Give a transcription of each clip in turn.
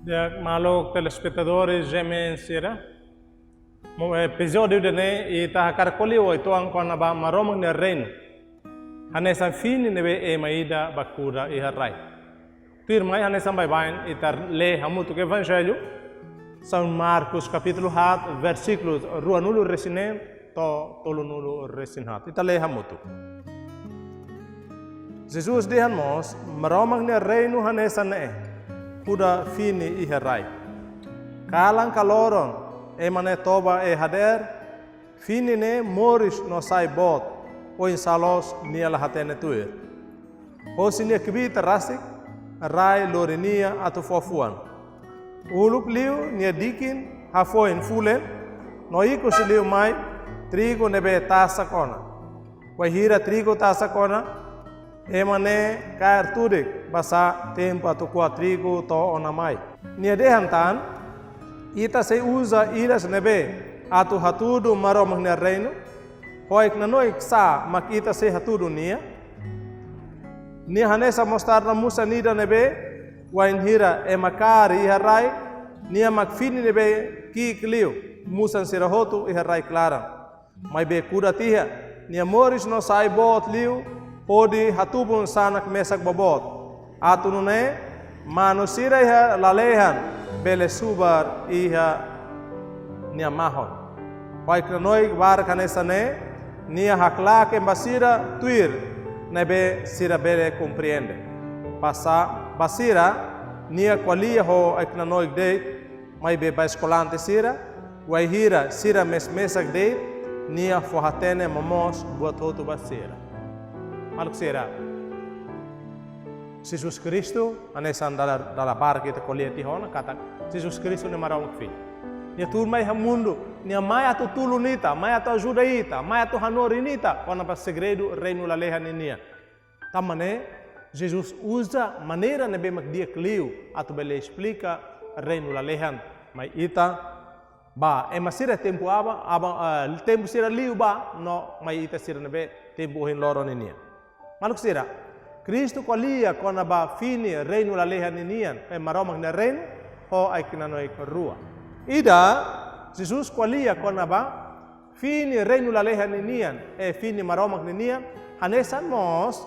Ya malok telespectadores gemensira. Mo episódio de ne ita karkoli o ito ang kona ba maromang na reino. Hanesan fini nebe e maida bakura e harai. Tuir mai hanesan baibain itar le hamuto que evangelho São Marcos capítulo 4 versículos ruanulo resinen to tolunulo resinhat. Ita le hamuto. Jesus dihanmos maromang na reino hanesan ne kuda fini e harai. Kalang kaloron emane toba e hader fini ne moris no sai bot o insalos nia la hatene tuir o sinia kibita rasik rai lorinia atu fofuan uluk liu nia dikin hafoin fulen no iko siliu mai trigo nebe tasa kona wahira trigo tasa kona emane kair turik basa tempo atu kwa trigo to onamai nia dehantan ita se usa iras nebe atu hatudu maromang na reino hoik na noik sa makita se hatudu nia hanesa mostar na musa nida nebe wain hira e makari iharai nia makfini nebe ki kliu musan sirahotu iharai klara mai be kuda tiha nia moris no sai bot liu podi hatubun sanak mesak bobot atu nune manusira iha lalehan bele subar iha nia mahon. Pai kranoi war kanesane nia hakla ke basira tuir nebe sira bele compreende. Passa basira nia qualia ho eknanoi de mai be ba escolante sira wai hira sira mesak de nia fohatene momos buat hotu basira. Maluk sira. Jesus Cristo, anesan dalla barca ita kolia tihona kata Jesus Cristo ne marong fi. Nia tur mai hamundo, nia mai atu tulunita, mai atu ajuda ita, mai atu hanorinita, quando pa segredo reino la leha nia. Tamane Jesus usa maneira ne be mak dia kliu atu bele explica reino la lehan mai ita ba e masira tempo aba tempo sira liu ba no mai ita sira ne be tempo hin loro nia. Maluk sira Cristo qualia kona ba fini reino la leha ninian e maromang na reino ho ai kinanoi rua. Ida Jesus qualia kona ba fini reino la leha ninian e fini maromang ninian hanesan mos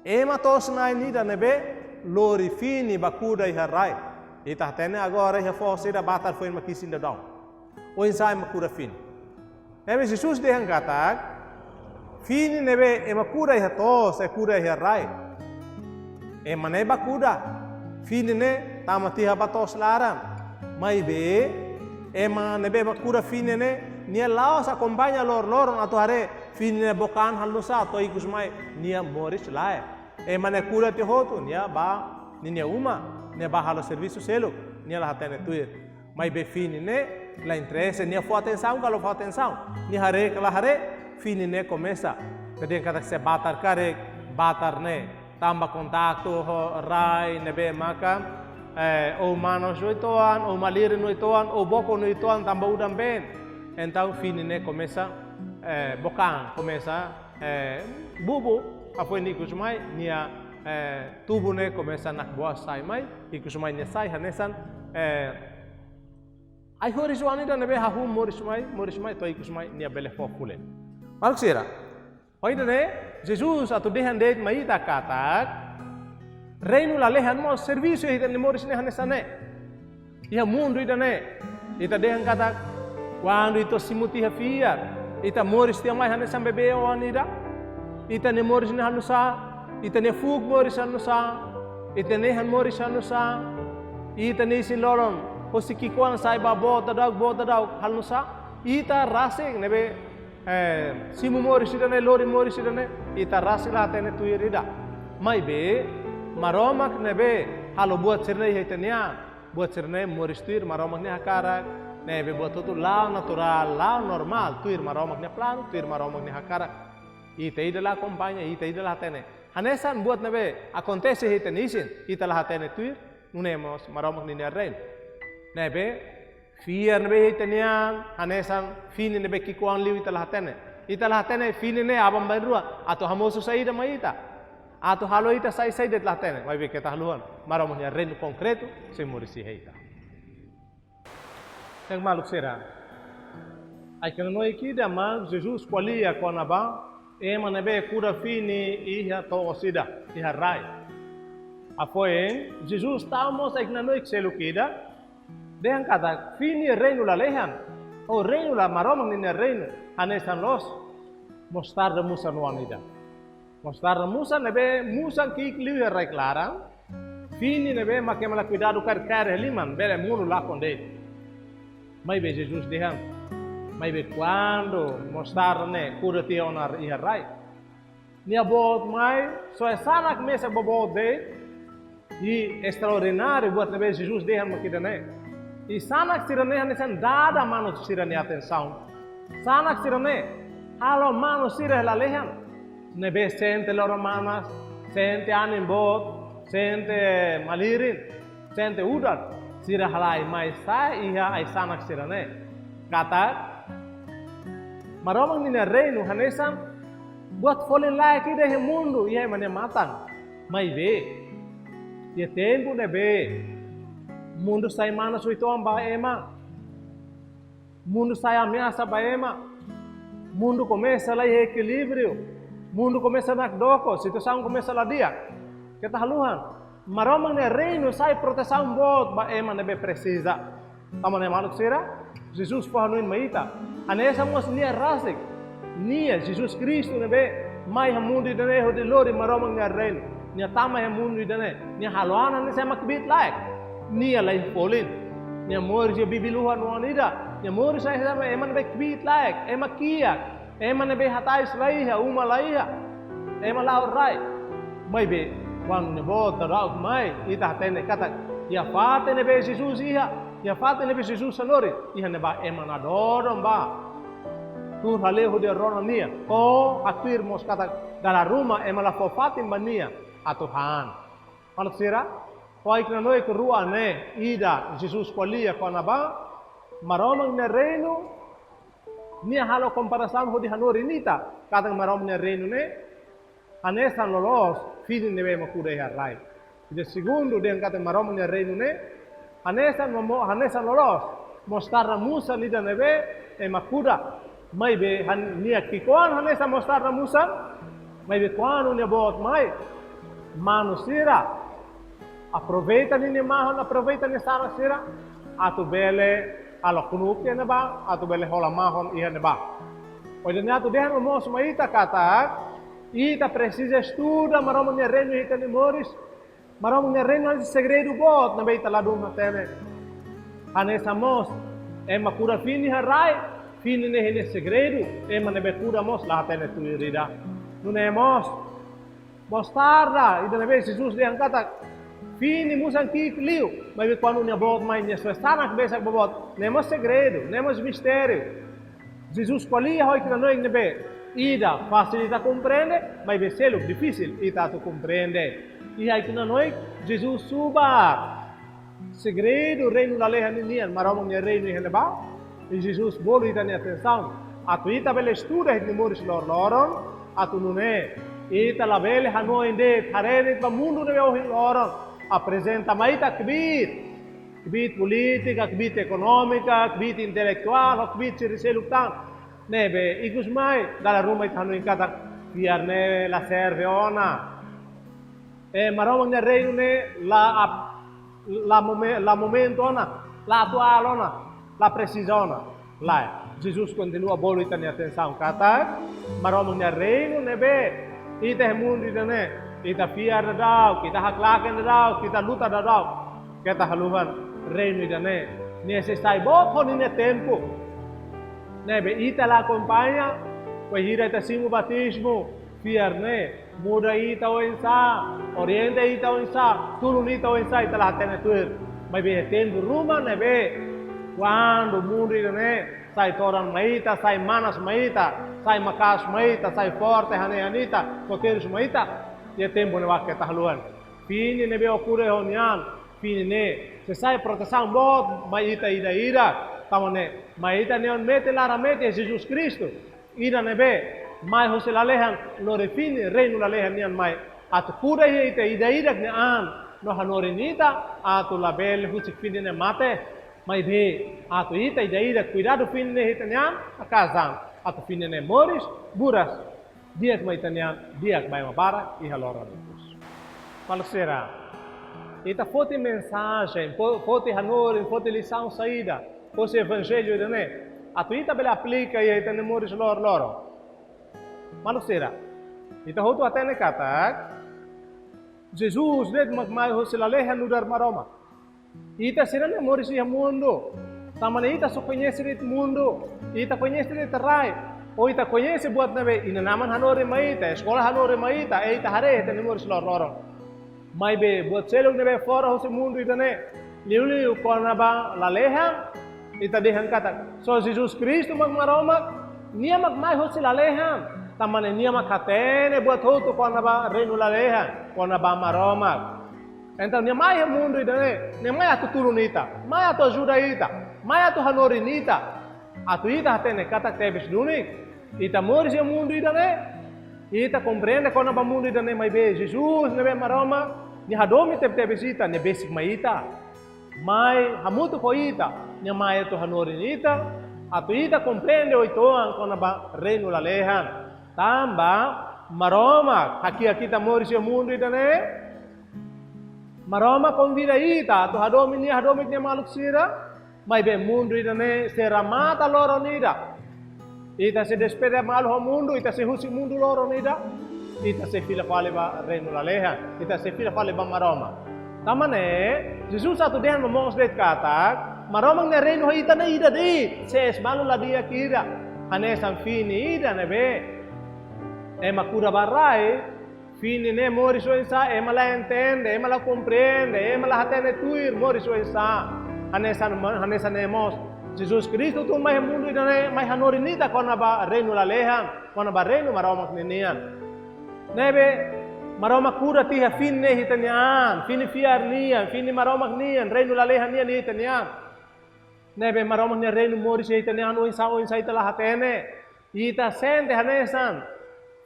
e matos na nida nebe lori fini bakuda i harai. Ita tene agora ia fosse da batar foi makisin da dom. O insai makura fini. Nebe Jesus dehan katak fini nebe e makura i hatos e kura i harai. E mane bakuda fini ne tamatiha batos laran mai be e mane be bakura fini ne nia laos acompanha lor atau hare fini ne bokan halusa to ikus mai nia moris lae e mane kura te hotu nia ba nia uma nia ba halo serviço selo nia la hatene tuir mai be fini ne la interesse nia fo atenção kalau fo atenção nia hare kala hare fini ne começa kadang kata se batar kare batar ne tambah kontakto ho rai nebe maka o manos noitoan o malir noitoan o boko noitoan tambah udam ben então fini ne começa bokan começa bubu apo ni kusmai nia tubu ne começa nak boa sai mai ikusmai ne sai hanesan ai horizonte da nebe hahu morismai to ikusmai nia bele populen maluk sira Oida ne Jesus atau dehan det mai ta katak reino la lehan mo serviço ita ne moris ne hanesane ia mundo ita ne ita dehan katak quando ito simuti hafia ita moris tia mai hanesan bebe onida ita ne moris ne hanusa ita ne fug moris hanusa ita ne han moris hanusa ita ne sin loron hosiki kwan sai ba bota dag hanusa ita rasik nebe simu moris idane lori moris idane ita rasila tene tuirida mai be maromak nebe halo buat sirne hitania buat sirne moris tuir maromak ne hakara nebe buat tu lao natural lao normal tuir maromak ne plano tuir maromak ne hakara ita idala kompanya ita idala tene hanesan buat nebe acontece hitenisin ita la tene tuir unemos maromak ne rein nebe Fiar nebe hitanian hanesan fini nebe kikuan liu ita lahatene fini ne abang badrua atau hamosu saida maita atau halo ita sai det lahatene mai be kita haluan maromohnya reino concreto se morisi heita Yang malu será. Ai que não ikida mas Jesus qualia konaba ema nebe cura fini iha to osida iha rai. Apoien Jesus estamos ai que não ikelo kida dehan kata fini reino la lehan o reino la maromang ni reino anesan los mostarda musa nuanida. Mostarda musa nebe musa ki kliu rai clara fini nebe makemala cuidado kar liman bele munu la konde. Mai be Jesus dehan mai be quando mostrar ne cura te onar iha rai nia bot mai so é sanak mesa bobot de e extraordinário buat nebe Jesus dehan makidane e sanak sirane hanesan dada mano sirane atenção sanak sirane halo mano sirah la lehan nebe sente loro mamas sente anin bot sente malirin sente udat sirah halai mai sa iha ai sanak sirane kata maromang ni reino hanesan buat folin lagi deh mundo ia mana matang mai be ia tempo nebe mundo sai mana suito amba ema mundo sai ameaça ba ema mundo começa lá equilíbrio mundo começa na doko situação começa lá dia kita haluhan maromang ni reino sai proteção bot ba ema nebe precisa tamane maluk sira Jesus pahanuin maita anesa mos nia rasik nia Jesus Cristo nebe mai hamundi dane ho de lori maromang nia reino nia tama hamundi dane nia halwana ni sa makbit laik nia lai polin nia mor je bibiluhan wanida nia mor sa sama eman be kbit laik ema kia eman be hatais laiha uma laiha ema laur rai mai be wang nebo tarau mai ita tene kata ya fate nebe Jesus iha ya fate nebe Jesus salori iha neba emanador ba tur haleho de ronania o atir mos kata dala ruma emala fofati mania a Tuhan kalau sira poi que noi que rua ne ida Jesus qualia konaba maromang ne reino nia halo comparação ho de hanori nita kata maromang ne reino ne anesan lolos fidin nebe makure ya rai de segundo den kata maromang ne reino ne hanesan lolos mostrar musa lida nebe e makuda mai be nia kikoan hanesa mostrar musa mai be quando ne bot mai mano sira aproveita ni mahon aproveita ni sara sira atu bele ala kunuk ne ba atu bele hola mahon iha ne ba olha ne atu dehan mos maita kata ita precisa estuda maromang ne reino ita ni moris maromang ne reino é segredo bot na beita lá do matene anesa mos é makura fini harai fini ne hene segredo é mane bekura mos lá tene tu irida não é mos tarda ida nebe Jesus de angkata fini musan kikliu mas quando ne bot mai ne so sanak besak bot ne mos segredo ne mos mistério Jesus qualia hoi que noi nebe ida facilita compreende mas be selo difícil ita tu compreende e aí que noi Jesus suba segredo reino da leha nian maromang ne reino ne ba e Jesus bolo ita ne atenção atu ita bele estuda de moris loron atu nune ita la bele hano inde harene pa mundo ne loron apresenta maita kbit politica kbit economica kbit intelectual kbit riselutan nebe ikus mai dalla ruma itano in kata biar ne la serve ona maromang ne reino ne la momento ona la attuale ona la precisione lá Jesus continua bolo itani atenção kata maromang ne reino ne be ita mundo ne ita fiar dau kita haklaken dau kita luta dau kita haluhan reino ne necessai bot ne tempo nebe ita la acompanha poi hira ita simu batismo fiar ne muda ita o insa oriente ita o insa turun ita o insa ita la tene tuir mai be tempo ruma nebe quando mundo ne sai toran maita sai manas maita sai makas maita sai forte hane anita poteres maita e tempo ne wa kita haluan fini nebe okure honian fini ne se sai proteção bot mai ita ida tamane maita neon mete lara mete Jesus Cristo ida nebe mai hose la lehan no refini reino la lehan nian mai at pura ita ida ne an no hanore nita atu la bel husik fini ne mate Mas vê, atu ita ida cuidado fim ne hitanian a casam, atu fim ne moris, buras, dia que itanian, dia que vai mabara e halora depois. Fala será. Ita foto mensagem, foto hanor, foto lição saída, foto evangelho de né. Atu ita bela aplica e itane moris loro. Malu será. Ita hotu até ne kata. Jesus net magmay ho sila lehan nudar maroma. Ita sila ne moris iha mundo. Tamana ita so conhece rit mundo. Ita conhece rit rai. O ita conhece buat nabe inanaman hanore maita, sekolah hanore maita, ita hare te ne moris loro. Mai be buat selong nabe fora ho se mundo ita ne. Liu kona ba la lehan. Ita dehan kata. So Jesus Cristo magmaroma, nia magmay ho sila lehan. Tamane niya makatene buat hotu kona ba reino lalehan, kona ba maromak. Então niya mai mundo idane, niya mai atu turunita, mai atu ajudaita, mai atu hanorinita. Atu ita hatene kata tebes dunik, ita moris ya mundo idane, ita compreende kona ba mundo idane mai be Jesus nebe maroma, ni hadomi tebes ita, ne basic mai ita. Mai hamutu ko ita, niya mai atu hanorinita, atu ita compreende oitoan kona ba reino lalehan. Tamba maroma hakia kita moris ya mundo idane maroma convida ita tu hadomi ni maluk sira mai be mundo idane seramata loro nida ita se despede malu mundo ita se husi mundo loro nida ita se fila fale ba reino la leha ita se fila fale ba maroma tamane Jesus satu dehan ngomong sedek kata maroma ne reino ita ne ida di se malu la dia kira ane samfini ida ne be ema cura barrai, fini ne mori so insa, ema la entende, ema la comprende, ema la hatene tuir mori so insa. Hanesan emos. Jesus Cristo tu mai mundo idane mai hanorinita kona ba reino la lehan, kona ba reino maromak ninian. Nebe maroma cura tiha fin ne hitanian, fini fiar nian, fini maromak nian, reino la lehan nian hitanian. Nebe maromak ne reino mori so hitanian o insa itala hatene. Ita sente hanesan.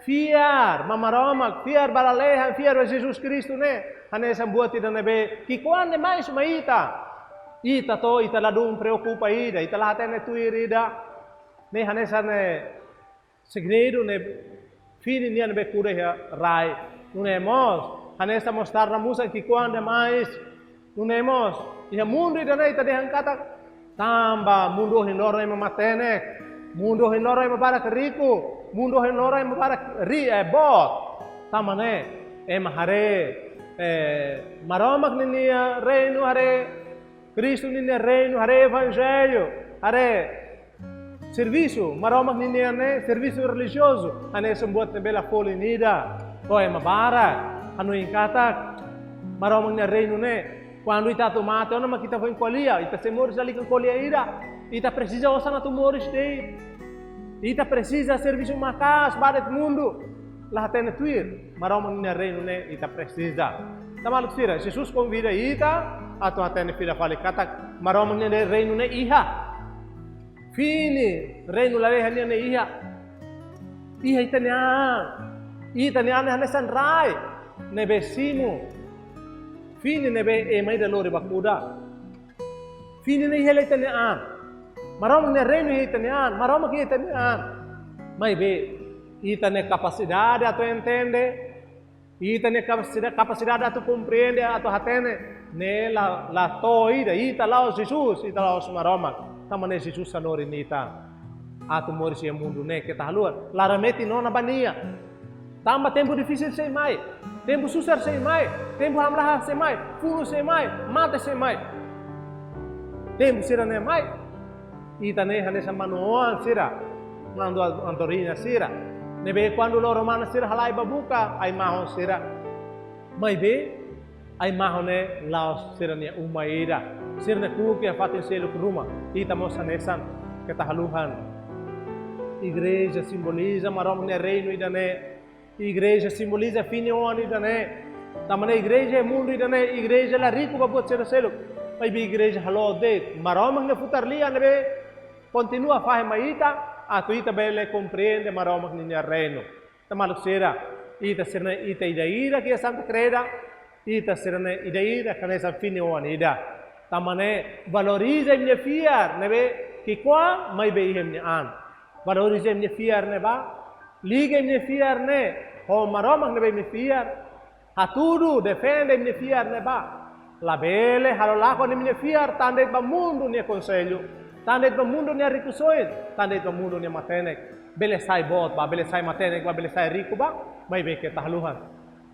Fiar, mamaromak, fiar balalehan, fiar ba Jesus Cristo ne. Hanesan buat ida nebe, kikuan ne mais maita. Ita to, ita ladung preocupa ida, ita lahaten ne tuir ida. Ne hanesan ne segredo ne fini nian nebe kure rai. Nunemos, hanesan mostrar na musa kikuan ne mais. Nunemos, iha mundo ida ne ita dehan kata tamba mundo hinoro e mamatenek. Mundo hinoro e mabarak rico. Mundo henora e mabarak ri e bot tamane e mahare maromak ninia reino hare Cristo ninia reino hare evangelho hare serviço maromak ninia ne serviço religioso ane sembuat ne bela folinida to e mabarak anu ingkatak maromak ninia reino ne quando ita tomate ona kita foi em colia ita se moris ali com colia ira ita precisa osana tu moris dei ita precisa serviço macas badet mundo lah tene tuir maromang ne reino ne ita precisa tamaluk sira Jesus convida ita atau atene fila fale kata maromang ne reino ne iha fini reino la leha ne iha ita ne hanesan rai ne besimo fini ne be e mai da lore bakuda fini ne hele tene maromang ne reino itanian, maromang itanian. Mai be, ita ne capacidade a tu entende, ita ne capacidade a tu compreende, a tu hatene, ne la toida, ita laos Jesus, ita laos maromang. Tamane Jesus sanori nita, a tu moris e mundo ne que tahlua, la remeti nona bania. Tamba tempo difícil sei mai, tempo susar sei mai, tempo hamlah sei mai, furu sei mai, mate sei mai. Tempo sira ne mai. Ita ne hanesa manuan sira, mando antorina sira. Nebe quando loro mana sira halai babuka, ai mahon sira. Mai be, ai mahone laos sira ne umaira. Sira ne kuki fatin selo rumah. Ita mo sanesan ketahaluhan. Igreja simboliza marom ne reino idane. Igreja simboliza finion idane. Tamane igreja é mundo idane. Igreja la rico babut sira selo. Mai be igreja halo de marom ne futarlia nebe. Continua a fare maita, a tu ita belle compreende maromak ninia reino. Tamaluk sira, ita sirne ita idaira que é santa creda, ita sirne idaira que nessa fine one ida. Tamane valoriza minha fiar, nebe que qua mai be minha an. Valoriza minha fiar neba, liga minha fiar ne, ho maromang nebe minha fiar. Haturu defende minha fiar neba. La bele halolako ni minha fiar tandai ba mundo ni conselho, tandai ba mundo ni ricusoid, tandai ba mundo ni matenek. Bele sai bot ba, bele sai matenek ba, bele sai rico ba, mai be ke tahluhan.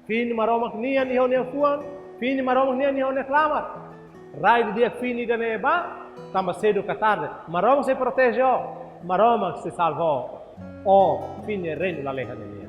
Fini maromak nian ihon ni fuan, fini maromak nian ihon ni klamat. Rai dia fini dane ba, tamba cedo que tarde. Maromak se protegeu, maromak se salvou. Oh, fini reino la leja de